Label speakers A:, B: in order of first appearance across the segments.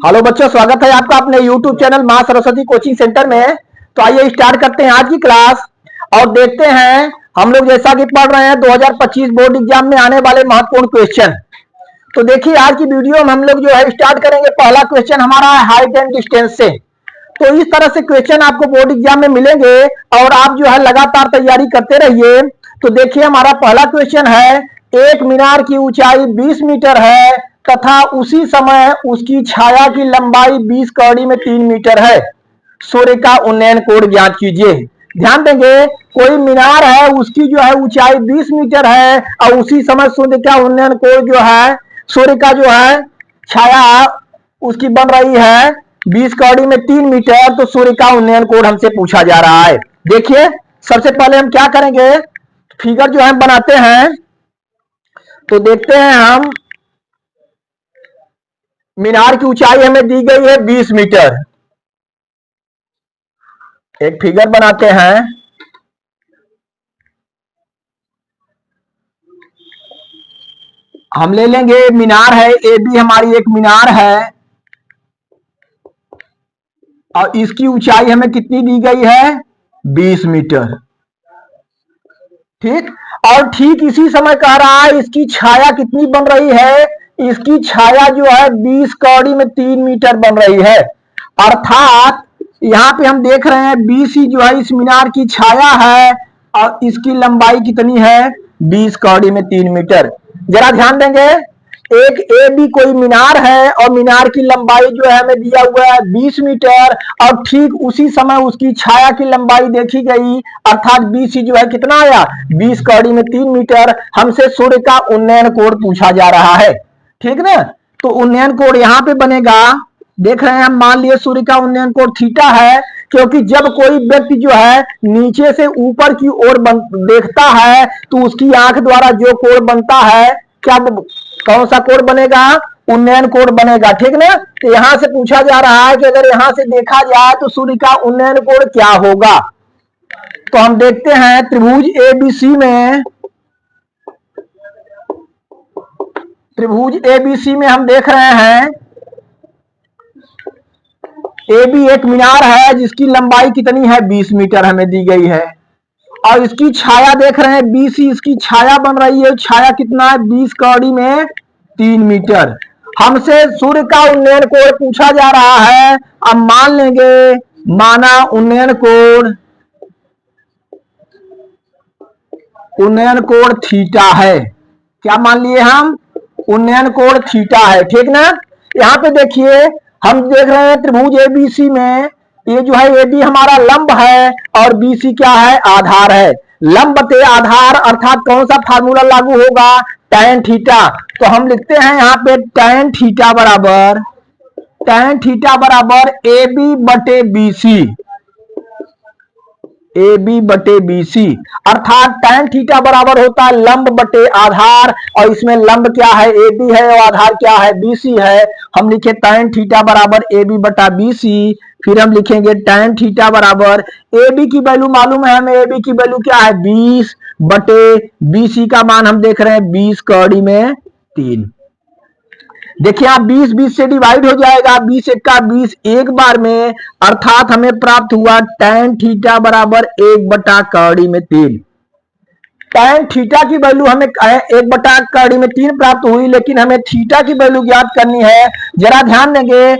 A: Hello बच्चों, स्वागत है आपका अपने YouTube चैनल मां सरस्वती कोचिंग सेंटर में। तो आइए स्टार्ट करते हैं आज की क्लास और देखते हैं हम लोग जैसा कि पढ़ रहे हैं 2025 बोर्ड एग्जाम में आने वाले महत्वपूर्ण क्वेश्चन। तो देखिए आज की वीडियो में हम लोग जो है स्टार्ट करेंगे। पहला क्वेश्चन हमारा है हाइट एंड डिस्टेंस से। तो इस तरह से क्वेश्चन आपको बोर्ड एग्जाम में मिलेंगे और आप जो है लगातार तैयारी करते रहिए। तो देखिए हमारा पहला क्वेश्चन है, एक मीनार की ऊंचाई 20 मीटर है तथा उसी समय उसकी छाया की लंबाई 20 कौड़ी में 3 मीटर है। सूर्य का उन्नयन कोण ज्ञात कीजिए। ध्यान देंगे, कोई मीनार है उसकी जो है ऊंचाई 20 मीटर है और उसी समय सूर्य का उन्नयन कोण जो है, सूर्य का जो है छाया उसकी बन रही है 20 कौड़ी में 3 मीटर। तो सूर्य का उन्नयन कोण हमसे पूछा जा रहा है। देखिए सबसे पहले हम क्या करेंगे, फिगर जो है बनाते हैं। तो देखते हैं हम, मीनार की ऊंचाई हमें दी गई है 20 मीटर। एक फिगर बनाते हैं। हम ले लेंगे मीनार है ए बी, हमारी एक मीनार है और इसकी ऊंचाई हमें कितनी दी गई है, 20 मीटर। ठीक, और ठीक इसी समय कह रहा है इसकी छाया कितनी बन रही है, इसकी छाया जो है 20 कौड़ी में 3 मीटर बन रही है। अर्थात यहाँ पे हम देख रहे हैं 20 ही जो है इस मीनार की छाया है और इसकी लंबाई कितनी है, 20 कौड़ी में 3 मीटर। जरा ध्यान देंगे, एक ए बी कोई मीनार है और मीनार की लंबाई जो है हमें दिया हुआ है 20 मीटर और ठीक उसी समय उसकी छाया की लंबाई देखी गई, अर्थात 20 जो है कितना आया, 20 कौड़ी में 3 मीटर। हमसे सूर्य का उन्नयन कोण पूछा जा रहा है। ठीक ना, तो उन्नयन कोण यहाँ पे बनेगा। देख रहे हैं हम, मान लिए सूर्य का उन्नयन कोण थीटा है, क्योंकि जब कोई व्यक्ति जो है नीचे से ऊपर की ओर देखता है तो उसकी आंख द्वारा जो कोण बनता है, क्या कौन सा कोण बनेगा, उन्नयन कोण बनेगा। ठीक ना, तो यहां से पूछा जा रहा है कि अगर यहां से देखा जाए तो सूर्य का उन्नयन कोण क्या होगा। तो हम देखते हैं त्रिभुज एबीसी में, त्रिभुज एबीसी में हम देख रहे हैं ए बी एक मीनार है जिसकी लंबाई कितनी है, 20 मीटर हमें दी गई है और इसकी छाया देख रहे हैं 20 ही इसकी छाया बन रही है। छाया कितना है, 20 कौड़ी में 3 मीटर। हमसे सूर्य का उन्नयन कोण पूछा जा रहा है। अब मान लेंगे, माना उन्नयन कोण थीटा है। क्या मान लिए हम, उन्नयन कोण थीटा है। ठीक ना, यहाँ पे देखिए हम देख रहे हैं त्रिभुज एबीसी में ये जो है ए बी हमारा लंब है और बीसी क्या है, आधार है। लंब बटे आधार अर्थात कौन सा फार्मूला लागू होगा, tan थीटा। तो हम लिखते हैं यहाँ पे tan थीटा बराबर ए बी बटे बीसी, ए बी बटे बीसी। अर्थात tan थीटा बराबर होता है लंब बटे आधार और इसमें लंब क्या है, ए बी है और आधार क्या है, बीसी है। हम लिखे tan थीटा बराबर ए बी बटा बीसी। फिर हम लिखेंगे tan थीटा बराबर ए बी की वैल्यू मालूम है हमें, ए बी की वैल्यू क्या है, 20 बटे बीसी का मान हम देख रहे हैं 20 कौड़ी में 3। देखिए आप 20 से डिवाइड हो जाएगा, 20 एक का 20 एक बार में, अर्थात हमें प्राप्त हुआ tan थीटा बराबर 1 बटा कौड़ी में 3। tan थीटा की वैल्यू हमें 1 बटा कौड़ी में 3 प्राप्त हुई, लेकिन हमें थीटा की वैल्यू ज्ञात करनी है। जरा ध्यान देंगे,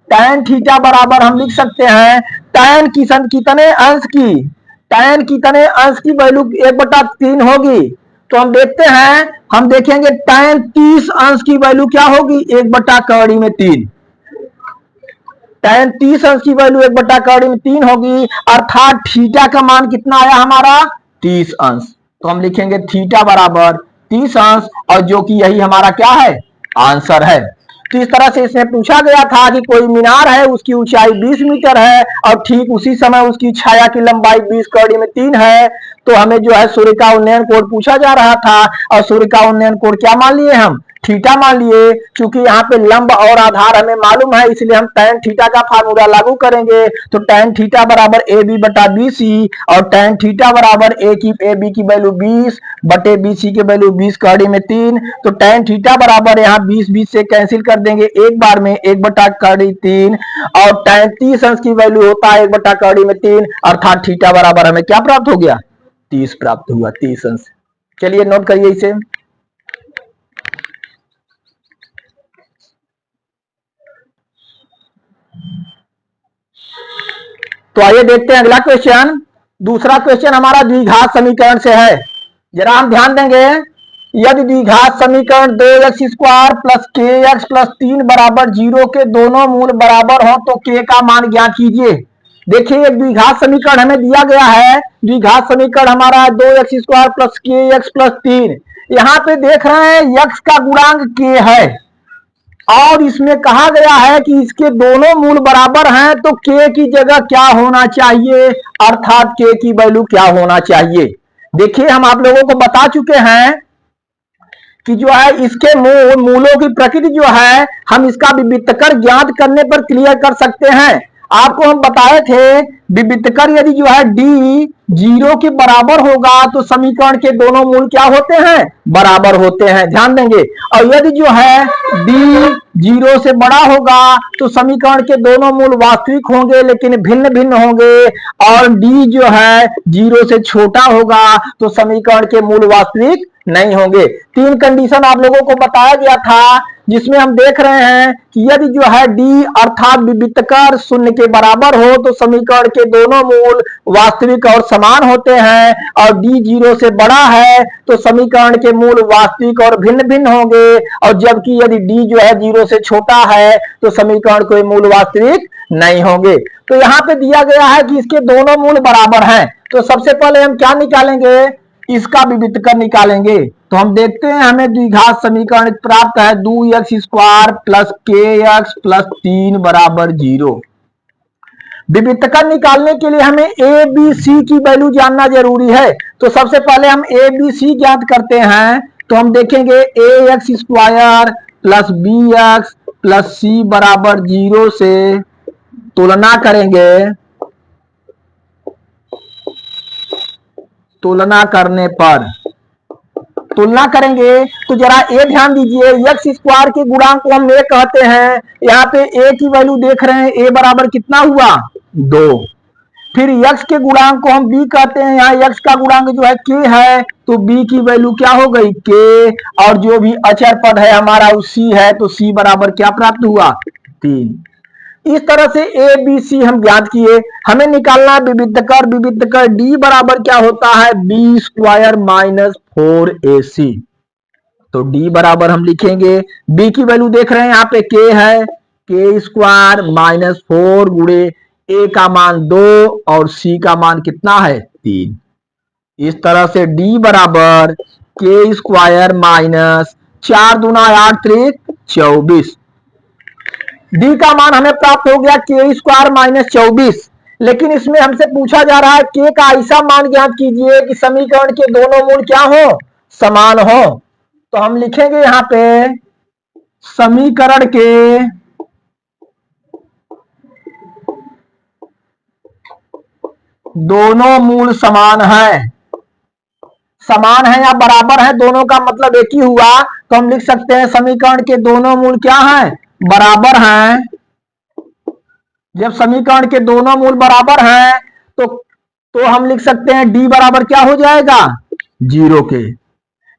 A: tan थीटा बराबर हम लिख सकते हैं tan कितने अंश की, tan कितने अंश की वैल्यू 1 बटा 3 होगी। तो हम देखते हैं, हम देखेंगे tan 30 अंश की वैल्यू क्या होगी, 1 बटा कौड़ी में 3। tan 30 अंश की वैल्यू 1 बटा कौड़ी में 3 होगी, अर्थात थीटा का मान कितना आया हमारा, 30 अंश। तो हम लिखेंगे थीटा बराबर 30 अंश और जो कि यही हमारा क्या है, आंसर है। तो इस तरह से इसमें पूछा गया था कि कोई मीनार है उसकी ऊंचाई 20 मीटर है और ठीक उसी समय उसकी छाया की लंबाई 20 कौड़ी में 3 है। तो हमें जो है सूर्य का उन्नयन कोण पूछा जा रहा था और सूर्य का उन्नयन कोण क्या मान लिए हम, थीटा मान लिए। चूंकि यहाँ पे लंब और आधार हमें मालूम है, इसलिए हम tan थीटा का फार्मूला लागू करेंगे। तो tan थीटा बराबर ए बी बटा बी सी, और tan थीटा बराबर ए बी की वैल्यू 20 बटे बी सी की वैल्यू 20 कड़ी में 3। तो tan थीटा बराबर यहाँ 20 से कैंसिल कर देंगे एक बार में, 1 बटा कड़ी 3, और tan 30 अंश की वैल्यू होता है 1 बटा कड़ी में 3, अर्थात थीटा बराबर हमें क्या प्राप्त हो गया, 30 प्राप्त हुआ, 30 अंश। चलिए नोट करिए इसे। तो आइए देखते हैं अगला क्वेश्चन। दूसरा क्वेश्चन हमारा द्विघात समीकरण से है। जरा हम ध्यान देंगे, यदि द्विघात समीकरण 2x स्क्वायर प्लस के एक्स प्लस 3 बराबर 0 के दोनों मूल बराबर हो तो k का मान ज्ञात कीजिए। देखिए एक द्विघात समीकरण हमें दिया गया है, द्विघात समीकरण हमारा 2x स्क्वायर प्लस के एक्स प्लस 3। यहाँ पे देख रहे हैं x का गुणांक k है, और इसमें कहा गया है कि इसके दोनों मूल बराबर हैं, तो k की जगह क्या होना चाहिए, अर्थात k की वैल्यू क्या होना चाहिए। देखिए हम आप लोगों को बता चुके हैं कि जो है इसके मूलों की प्रकृति जो है हम इसका विविधकर ज्ञात करने पर क्लियर कर सकते हैं। आपको हम बताए थे विविधकर यदि जो है d 0 के बराबर होगा तो समीकरण के दोनों मूल क्या होते हैं, बराबर होते हैं, ध्यान देंगे। और यदि जो है d 0 से बड़ा होगा तो समीकरण के दोनों मूल वास्तविक होंगे लेकिन भिन्न भिन्न होंगे, और d जो है 0 से छोटा होगा तो समीकरण के मूल वास्तविक नहीं होंगे। 3 कंडीशन आप लोगों को बताया गया था, जिसमें हम देख रहे हैं कि यदि जो है d अर्थात विविधकर 0 के बराबर हो तो समीकरण के दोनों मूल वास्तविक और समान होते हैं, और d 0 से बड़ा है तो समीकरण के मूल वास्तविक और भिन्न भिन्न होंगे, और जबकि यदि d जो है 0 से छोटा है तो समीकरण के मूल वास्तविक नहीं होंगे। तो यहाँ पे दिया गया है कि इसके दोनों मूल बराबर हैं, तो सबसे पहले हम क्या निकालेंगे, इसका विविधकर निकालेंगे। तो हम देखते हैं हमें द्विघात समीकरण प्राप्त है 2x स्क्वायर प्लस के एक्स प्लस 3 बराबर 0। विविधकर निकालने के लिए हमें ए बी सी की वैल्यू जानना जरूरी है। तो सबसे पहले हम ए बी सी ज्ञात करते हैं। तो हम देखेंगे a x square plus b x plus c बराबर 0 से तुलना करेंगे। तुलना करने पर तुलना करेंगे तो जरा ए ध्यान दीजिए, एक्स स्क्वायर के गुणांक को हम ए कहते हैं। यहाँ पे ए की वैल्यू देख रहे हैं, ए बराबर कितना हुआ 2। फिर एक्स के गुणांक को हम बी कहते हैं, यहाँ एक्स का गुणांक जो है के है तो बी की वैल्यू क्या हो गई के, और जो भी अचर पद है हमारा वो सी है तो सी बराबर क्या प्राप्त हुआ 3। इस तरह से ए बी सी हम ज्ञात किए। हमें निकालना विविधकर, विविधकर डी बराबर क्या होता है बी स्क्वायर माइनस 4ac। तो डी बराबर हम लिखेंगे, बी की वैल्यू देख रहे हैं यहाँ पे के है, के स्क्वायर माइनस 4 गुणे ए का मान 2 और सी का मान कितना है 3। इस तरह से डी बराबर के स्क्वायर माइनस 4 दूना 8 त्रिक 24। डी का मान हमें प्राप्त हो गया के स्क्वायर माइनस 24। लेकिन इसमें हमसे पूछा जा रहा है के का ऐसा मान ज्ञात कीजिए कि समीकरण के दोनों मूल क्या हो, समान हो। तो हम लिखेंगे यहाँ पे समीकरण के दोनों मूल समान है। समान है या बराबर है, दोनों का मतलब एक ही हुआ, तो हम लिख सकते हैं समीकरण के दोनों मूल क्या हैं, बराबर हैं। जब समीकरण के दोनों मूल बराबर हैं तो हम लिख सकते हैं डी बराबर क्या हो जाएगा 0 के,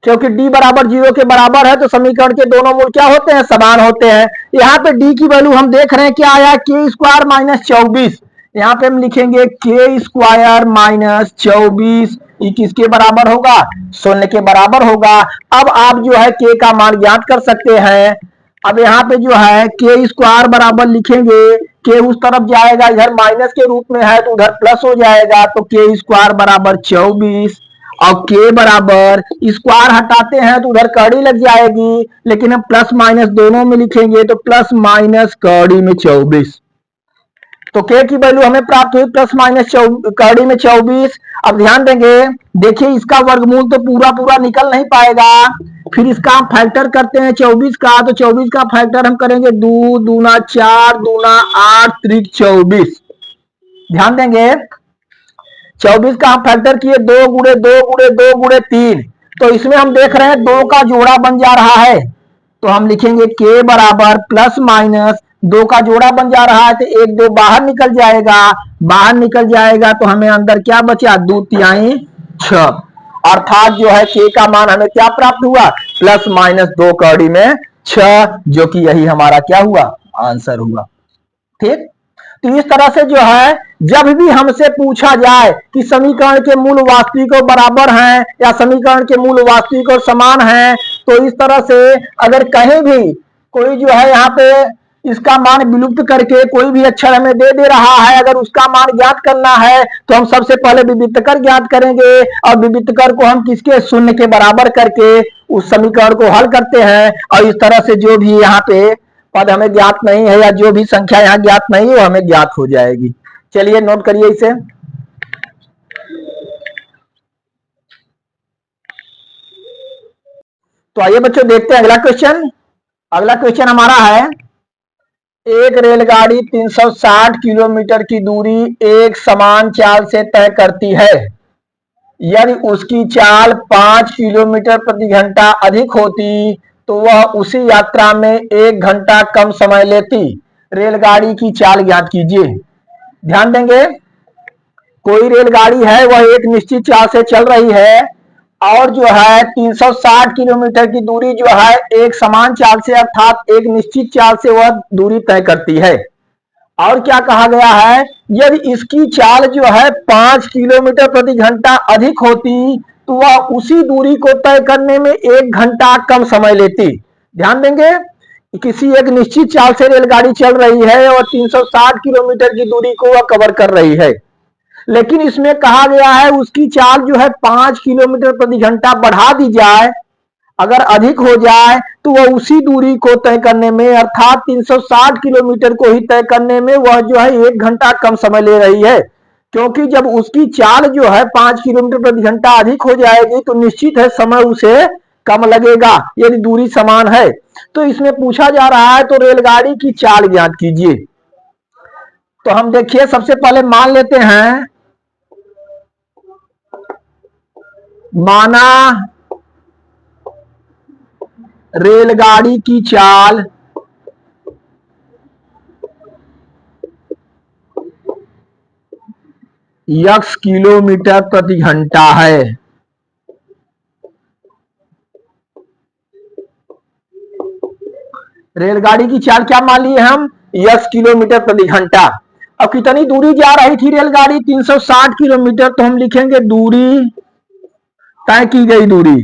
A: क्योंकि डी बराबर 0 के बराबर है तो समीकरण के दोनों मूल क्या होते हैं, समान होते हैं। यहाँ पे डी की वैल्यू हम देख रहे हैं क्या आया के स्क्वायर माइनस 24। यहाँ पे हम लिखेंगे के स्क्वायर माइनस 24, ये किसके बराबर होगा 0 के बराबर होगा। अब आप जो है के का मान ज्ञात कर सकते हैं। अब यहाँ पे जो है के स्क्वायर बराबर लिखेंगे, के उस तरफ जाएगा, इधर माइनस के रूप में है तो उधर प्लस हो जाएगा, तो के स्क्वायर बराबर 24, और के बराबर स्क्वायर हटाते हैं तो उधर कड़ी लग जाएगी, लेकिन हम प्लस माइनस दोनों में लिखेंगे तो प्लस माइनस कड़ी में 24। तो के की वैल्यू हमें प्राप्त हुई प्लस माइनस कड़ी में 24। अब ध्यान देंगे, देखिए इसका वर्गमूल तो पूरा पूरा निकल नहीं पाएगा, फिर इसका हम फैक्टर करते हैं 24 का, तो 24 का फैक्टर हम करेंगे 2 दूना 4 दूना 8 त्रिक 24। ध्यान देंगे 24 का हम फैक्टर किए 2 गुणे 2 गुणे 2 गुणे 3, तो इसमें हम देख रहे हैं 2 का जोड़ा बन जा रहा है, तो हम लिखेंगे के बराबर प्लस माइनस 2 का जोड़ा बन जा रहा है, तो 1 2 बाहर निकल जाएगा, बाहर निकल जाएगा तो हमें अंदर क्या बचा 2 तिहाई 6, अर्थात जो है के का मान हमें क्या प्राप्त हुआ प्लस माइनस 2 कड़ी में 6, जो कि यही हमारा क्या हुआ आंसर हुआ। ठीक, तो इस तरह से जो है जब भी हमसे पूछा जाए कि समीकरण के मूल वास्तविक और बराबर हैं या समीकरण के मूल वास्तविक और समान हैं, तो इस तरह से अगर कहीं भी कोई जो है यहाँ पे इसका मान विलुप्त करके कोई भी अक्षर हमें दे रहा है, अगर उसका मान ज्ञात करना है तो हम सबसे पहले विविधकर ज्ञात करेंगे, और विविधकर को हम किसके शून्य के बराबर करके उस समीकरण को हल करते हैं, और इस तरह से जो भी यहाँ पे पद हमें ज्ञात नहीं है या जो भी संख्या यहाँ ज्ञात नहीं है वो हमें ज्ञात हो जाएगी। चलिए नोट करिए इसे। तो आइए बच्चों देखते हैं अगला क्वेश्चन। अगला क्वेश्चन हमारा है, एक रेलगाड़ी 360 किलोमीटर की दूरी एक समान चाल से तय करती है, यदि उसकी चाल 5 किलोमीटर प्रति घंटा अधिक होती तो वह उसी यात्रा में 1 घंटा कम समय लेती। रेलगाड़ी की चाल ज्ञात कीजिए। ध्यान देंगे, कोई रेलगाड़ी है वह एक निश्चित चाल से चल रही है और जो है 360 किलोमीटर की दूरी जो है एक समान चाल से अर्थात एक निश्चित चाल से वह दूरी तय करती है। और क्या कहा गया है, यदि इसकी चाल जो है 5 किलोमीटर प्रति घंटा अधिक होती तो वह उसी दूरी को तय करने में 1 घंटा कम समय लेती। ध्यान देंगे, किसी एक निश्चित चाल से रेलगाड़ी चल रही है और 360 किलोमीटर की दूरी को वह कवर कर रही है, लेकिन इसमें कहा गया है उसकी चाल जो है 5 किलोमीटर प्रति घंटा बढ़ा दी जाए, अगर अधिक हो जाए तो वह उसी दूरी को तय करने में अर्थात 360 किलोमीटर को ही तय करने में वह जो है 1 घंटा कम समय ले रही है, क्योंकि जब उसकी चाल जो है 5 किलोमीटर प्रति घंटा अधिक हो जाएगी तो निश्चित है समय उसे कम लगेगा यदि दूरी समान है। तो इसमें पूछा जा रहा है तो रेलगाड़ी की चाल ज्ञात कीजिए। तो हम देखिए सबसे पहले मान लेते हैं, माना रेलगाड़ी की चाल x किलोमीटर प्रति घंटा है। रेलगाड़ी की चाल क्या मान लिए हम x किलोमीटर प्रति घंटा। अब कितनी दूरी जा रही थी रेलगाड़ी 360 किलोमीटर, तो हम लिखेंगे दूरी तय की गई दूरी,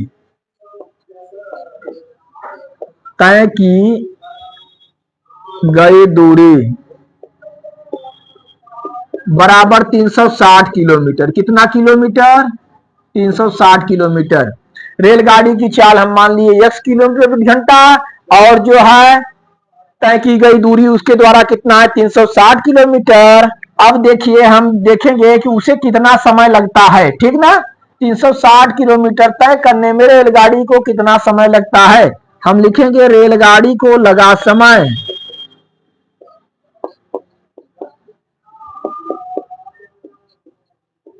A: तय की गई दूरी बराबर 360 किलोमीटर। कितना किलोमीटर 360 किलोमीटर। रेलगाड़ी की चाल हम मान लिए x किलोमीटर प्रति घंटा और जो है तय की गई दूरी उसके द्वारा कितना है 360 किलोमीटर। अब देखिए हम देखेंगे कि उसे कितना समय लगता है, ठीक ना। 360 किलोमीटर तय करने में रेलगाड़ी को कितना समय लगता है, हम लिखेंगे रेलगाड़ी को लगा समय।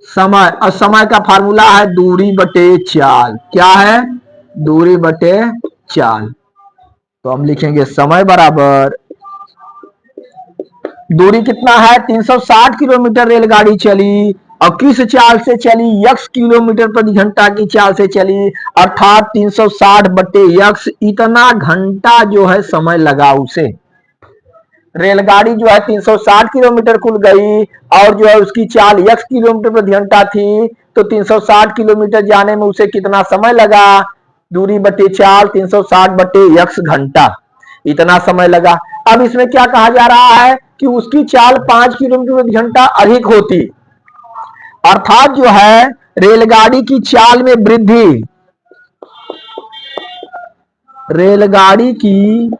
A: समय और समय का फार्मूला है दूरी बटे चाल। क्या है दूरी बटे चाल। तो हम लिखेंगे समय बराबर दूरी कितना है 360 किलोमीटर रेलगाड़ी चली और किस चाल से चली x किलोमीटर प्रति घंटा की चाल से चली, अर्थात 360 बटे x, इतना घंटा जो है समय लगा उसे। रेलगाड़ी जो है 360 किलोमीटर खुल गई और जो है उसकी चाल x किलोमीटर प्रति घंटा थी, तो 360 किलोमीटर जाने में उसे कितना समय लगा, दूरी बटे चाल 360 बटे x घंटा, इतना समय लगा। अब इसमें क्या कहा जा रहा है कि उसकी चाल 5 किलोमीटर प्रति घंटा अधिक होती, अर्थात जो है रेलगाड़ी की चाल में वृद्धि, रेलगाड़ी की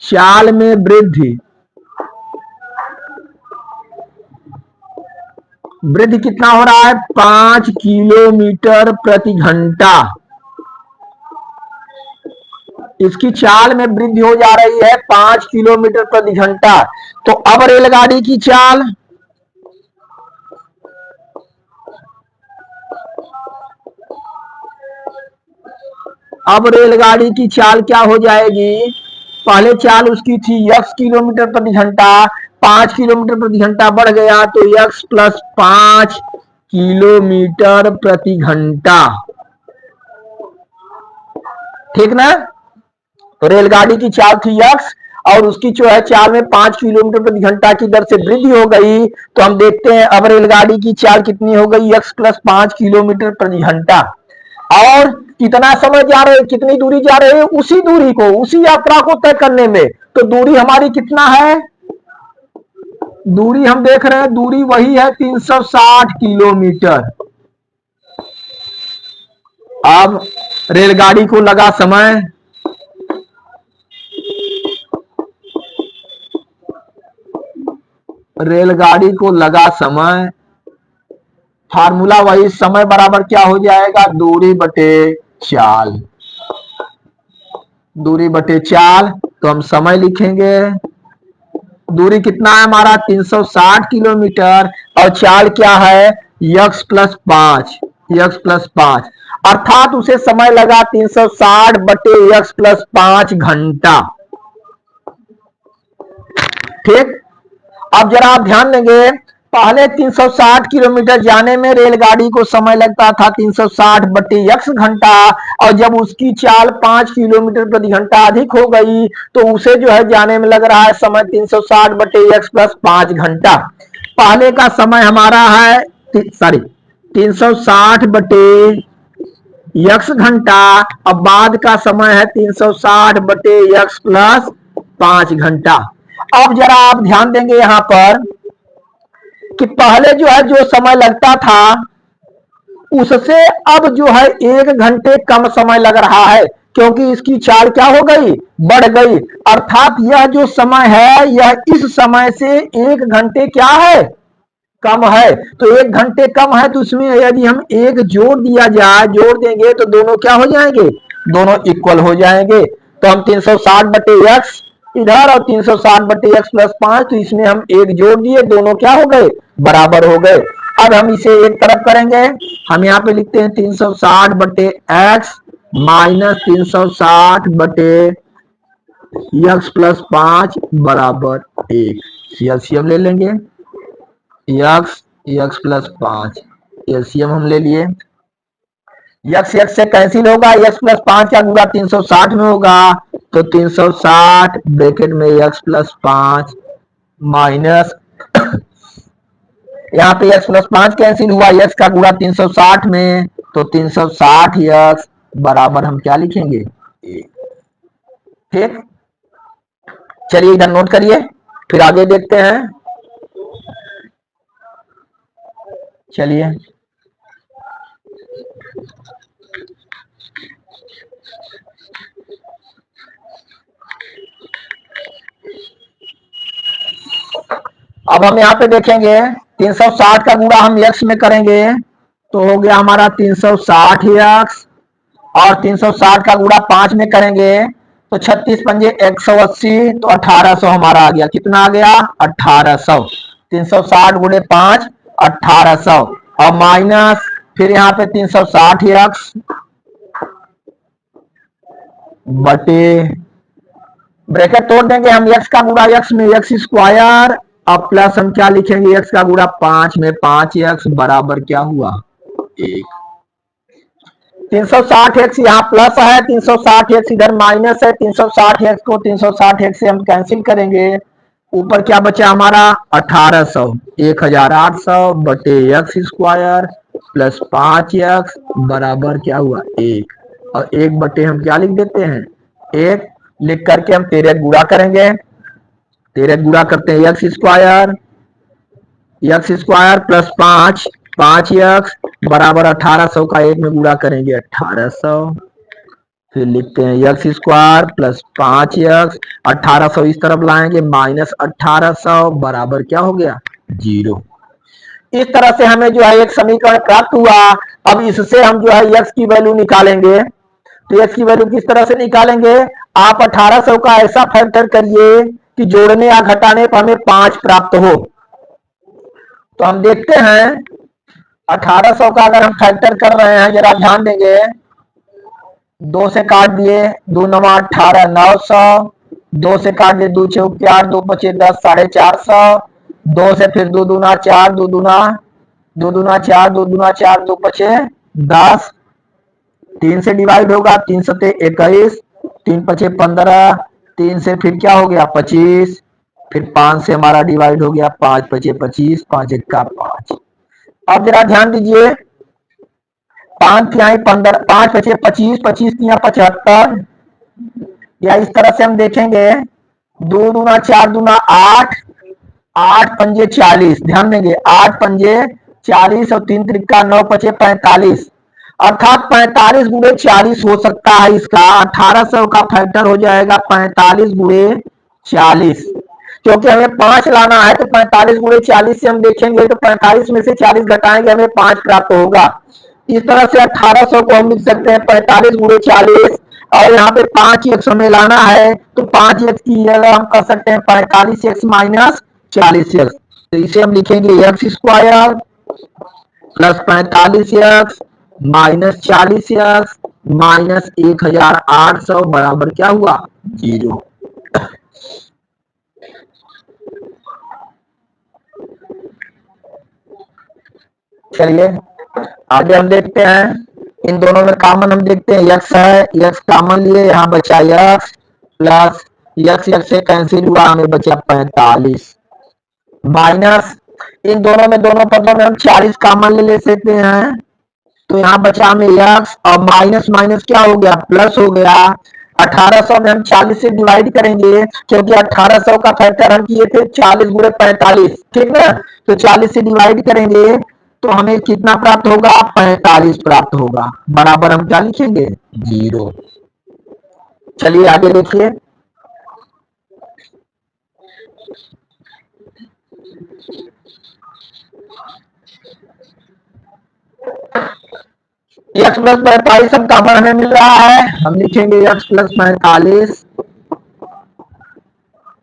A: चाल में वृद्धि वृद्धि कितना हो रहा है 5 किलोमीटर प्रति घंटा। इसकी चाल में वृद्धि हो जा रही है 5 किलोमीटर प्रति घंटा। तो अब रेलगाड़ी की चाल, अब रेलगाड़ी की चाल क्या हो जाएगी, पहले चाल उसकी थी x किलोमीटर प्रति घंटा, 5 किलोमीटर प्रति घंटा बढ़ गया तो x प्लस 5 किलोमीटर प्रति घंटा। ठीक ना। तो रेलगाड़ी की चाल थी x और उसकी जो है चाल में 5 किलोमीटर प्रति घंटा की दर से वृद्धि हो गई। तो हम देखते हैं अब रेलगाड़ी की चाल कितनी हो गई, x प्लस 5 किलोमीटर प्रति घंटा। और कितना समय जा रहे, कितनी दूरी जा रहे हैं, उसी दूरी को, उसी यात्रा को तय करने में। तो दूरी हमारी कितना है, दूरी हम देख रहे हैं, दूरी वही है 360 किलोमीटर। अब रेलगाड़ी को लगा समय, रेलगाड़ी को लगा समय, फार्मूला वही, समय बराबर क्या हो जाएगा, दूरी बटे चाल, दूरी बटे चाल। तो हम समय लिखेंगे, दूरी कितना है हमारा 360 किलोमीटर और चाल क्या है x प्लस 5, x प्लस 5, अर्थात उसे समय लगा 360 बटे x प्लस 5 घंटा। ठीक। अब जरा आप ध्यान देंगे, पहले 360 किलोमीटर जाने में रेलगाड़ी को समय लगता था 360 बटे x घंटा, और जब उसकी चाल 5 किलोमीटर प्रति घंटा अधिक हो गई तो उसे जो है जाने में लग रहा है समय 360 बटे x प्लस 5 घंटा। पहले का समय हमारा है 360 बटे x घंटा, अब बाद का समय है 360 बटे x प्लस 5 घंटा। अब जरा आप ध्यान देंगे यहां पर कि पहले जो है जो समय लगता था उससे अब जो है 1 घंटे कम समय लग रहा है, क्योंकि इसकी चाल क्या हो गई, बढ़ गई। अर्थात यह जो समय है यह इस समय से 1 घंटे क्या है, कम है। तो 1 घंटे कम है तो इसमें यदि हम एक जोड़ दिया जाए, जोड़ देंगे तो दोनों क्या हो जाएंगे, दोनों इक्वल हो जाएंगे। तो हम 360 बटे x इधर और 360 बटे x प्लस 5, तो इसमें हम एक जोड़ दिए, दोनों क्या हो गए, बराबर हो गए। अब हम इसे एक तरफ करेंगे, हम यहाँ पे लिखते हैं 360 बटे x माइनस 360 बटे x प्लस 5 बराबर 1। एलसीएम ले लेंगे, x प्लस 5 एलसीएम हम ले लिए। x से कैंसिल होगा, x प्लस 5 का गुणा 360 में होगा तो 360 ब्रैकेट में x प्लस 5 माइनस यहाँ पे x प्लस 5 कैंसिल हुआ, x का गुणा 360 में तो 360 x बराबर हम क्या लिखेंगे, ठीक। चलिए इधर नोट करिए, फिर आगे देखते हैं। चलिए अब हम यहाँ पे देखेंगे 360 का गुणा हम x में करेंगे तो हो गया हमारा 360 x, और 360 का गुणा 5 में करेंगे तो 36 पंजे 180, तो 1800 हमारा आ गया। कितना आ गया, 1800। 360 गुणे 5 1800, और माइनस फिर यहाँ पे 360 x बटे, ब्रैकेट तोड़ देंगे हम, x का गुणा x में x स्क्वायर, अब प्लस हम क्या लिखेंगे, x का गुणा 5 में 5x बराबर क्या हुआ, 1। 360x यहाँ प्लस है, 360x इधर माइनस है, 360x को 360x से हम कैंसिल करेंगे, ऊपर क्या बचा हमारा 1800, 1800 बटे x स्क्वायर प्लस 5x बराबर क्या हुआ, 1। और 1 बटे हम क्या लिख देते हैं, 1 लिख करके हम 13 गुणा करेंगे, 13 गुणा करते हैं x स्क्वायर प्लस 5x बराबर 1800 का 1 में गुणा करेंगे 1800, फिर लिखते हैं x स्क्वायर प्लस 5x, 1800 इस तरफ लाएंगे माइनस 1800 बराबर क्या हो गया, 0। इस तरह से हमें जो है एक समीकरण प्राप्त हुआ। अब इससे हम जो है x की वैल्यू निकालेंगे। तो x की वैल्यू किस तरह से निकालेंगे? आप 1800 का ऐसा फैक्टर करिए कि जोड़ने या घटाने पर हमें 5 प्राप्त हो। तो हम देखते हैं 1800 का अगर हम फैक्टर कर रहे हैं, जरा ध्यान देंगे। 2 से काट दिए, 2 9 18 900, 2 से काट दिए 2 6 4, 2 5 10 450, 2 से फिर 2 दूना 4, 2 दूना 4, 2 दूना 4, 2 5 10, 3 से डिवाइड होगा, 3 सते 21, 3 5 15, 3 से फिर क्या हो गया 25, फिर 5 से हमारा डिवाइड हो गया, 5 5 25, 5 1 का 5। अब जरा ध्यान दीजिए, 5 तिहाई 15, 5 5 25, 25 तिहाई 75, या इस तरह से हम देखेंगे 2 दूना 4 दूना 8, 8 पंजे 40, ध्यान देंगे 8 पंजे 40 और 3 त्रिका 9 पचे 45, अर्थात 45 गुणे 40 हो सकता है। इसका 1800 का फैक्टर हो जाएगा 45 गुणे 40, क्योंकि हमें 5 लाना है। तो 45 गुणे 40 से हम देखेंगे तो 45 में से 40 घटाएंगे, हमें 5 प्राप्त होगा। इस तरह से 1800 को हम लिख सकते हैं 45 गुणे 40, और यहाँ पे 5 एक्स हमें लाना है, तो 5 एक्स की जगह हम कर सकते हैं 45 एक्स माइनस 40 एक्स। तो इसे हम लिखेंगे x square plus 45 x minus 40 x minus 1800 बराबर क्या हुआ? 0। चलिए आगे हम देखते हैं, इन दोनों में कॉमन हम देखते हैं x है, x कॉमन लिए, यहाँ बचा x प्लस x से कैंसिल हुआ, हमें बचा 45 माइनस इन दोनों में, दोनों पदों में हम 40 कॉमन ले सकते हैं। तो यहाँ बचा हमें x और माइनस माइनस क्या हो गया? प्लस हो गया। 1800 में हम 40 से डिवाइड करेंगे, क्योंकि 1800 का फैक्टर हम किए थे 40 गुणे 45, ठीक ना। तो 40 से डिवाइड करेंगे तो हमें कितना प्राप्त होगा? 45 प्राप्त होगा, बराबर हम क्या लिखेंगे? 0। चलिए आगे देखिए, x प्लस 45 हम कॉमन हमें मिल रहा है, हम लिखेंगे x प्लस 45,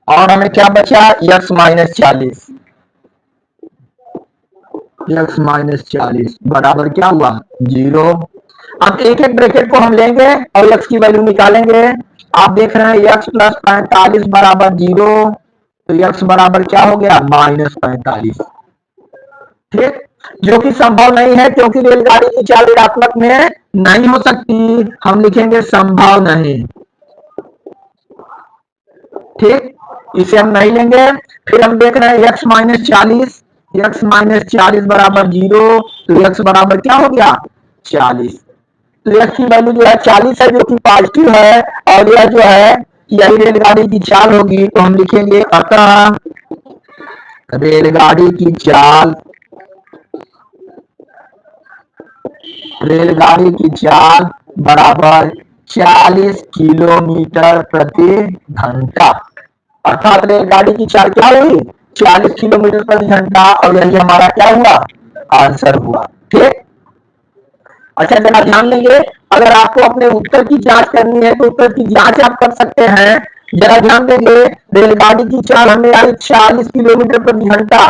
A: और हमें क्या बचा? x माइनस 40, x माइनस 40 बराबर क्या हुआ? 0। अब एक एक ब्रैकेट को हम लेंगे और x की वैल्यू निकालेंगे। आप देख रहे हैं x प्लस 45 बराबर 0, तो x बराबर क्या हो गया? माइनस 45, ठीक, जो कि संभव नहीं है, क्योंकि रेलगाड़ी की चाल ऋणात्मक में नहीं हो सकती। हम लिखेंगे संभव नहीं, ठीक, इसे हम नहीं लेंगे। फिर हम देख रहे हैं x माइनस 40, x माइनस 40 बराबर 0, तो x बराबर क्या हो गया? 40। तो x की वैल्यू जो है 40 है, जो कि पॉजिटिव है, और यह जो है यही रेलगाड़ी की चाल होगी। तो हम लिखेंगे अतः रेलगाड़ी की चाल, रेलगाड़ी की चाल बराबर 40 किलोमीटर प्रति घंटा। अर्थात रेलगाड़ी की चाल क्या हुई? 40 किलोमीटर प्रति घंटा, और यही हमारा क्या हुआ? आंसर हुआ, ठीक। अच्छा जरा ध्यान देंगे, अगर आपको अपने उत्तर की जांच करनी है तो उत्तर की जांच आप कर सकते हैं। जरा ध्यान देंगे, रेलगाड़ी की चाल हमें आई 40 किलोमीटर प्रति घंटा,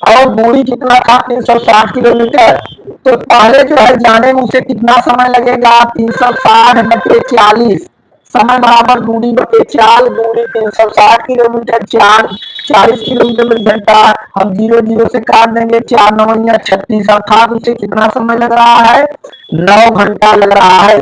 A: और दूरी कितना था? 360 किलोमीटर। तो पहले जो है जाने में उसे कितना समय लगेगा? 360 बटे 40, समय बराबर दूरी बटे चाल, दूरी 360 किलोमीटर, 40 किलोमीटर प्रति घंटा। हम 0 0 से काट देंगे, 4 9 36, अर्थात उसे कितना समय लग रहा है? 9 घंटा लग रहा है।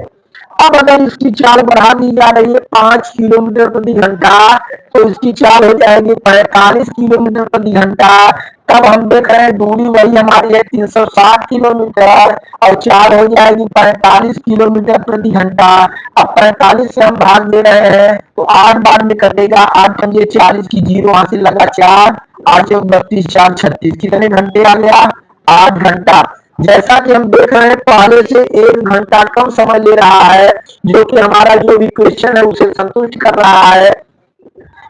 A: अब अगर इसकी चाल बढ़ा दी जा रही है 5 किलोमीटर प्रति घंटा, तो इसकी चाल हो जाएगी 45 किलोमीटर प्रति घंटा। तब हम देख रहे हैं दूरी वही हमारी है 360 किलोमीटर, और चाल हो जाएगी 45 किलोमीटर प्रति घंटा। अब 45 से हम भाग दे रहे हैं तो 8 बार में कटेगा, 8 पंजे 40 की 0 वहां से लगा 4, 8 32, 4 36, कितने घंटे आ गया? 8 घंटा। जैसा कि हम देख रहे हैं पहले से 1 घंटा कम समय ले रहा है, जो कि हमारा जो भी क्वेश्चन है उसे संतुष्ट कर रहा है।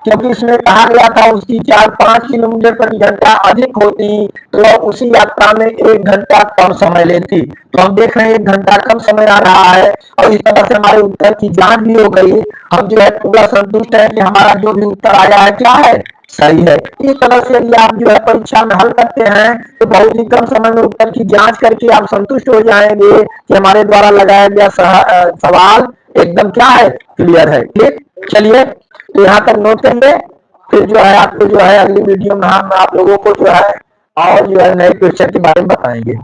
A: क्योंकि इसमें कहा गया था उसकी चाल 5 किलोमीटर प्रति घंटा अधिक होती तो वह उसी यात्रा में 1 घंटा कम समय लेती। तो हम देख रहे हैं 1 घंटा कम समय आ रहा है और इस तरह से हमारे उत्तर की जांच भी हो गई। हम जो है पूरा संतुष्ट है कि हमारा जो भी उत्तर आया है क्या है, सही है। इस तरह से यदि आप जो है परीक्षा में हल करते हैं तो बहुत ही कम समय में उत्तर की जांच करके आप संतुष्ट हो जाएंगे कि हमारे द्वारा लगाया गया सवाल एकदम क्या है, क्लियर है। ठीक, चलिए तो यहाँ तक नोट करिए। फिर जो है आपको जो है अगली वीडियो में हम आप लोगों को जो है और जो है नए क्वेश्चन के बारे में बताएंगे।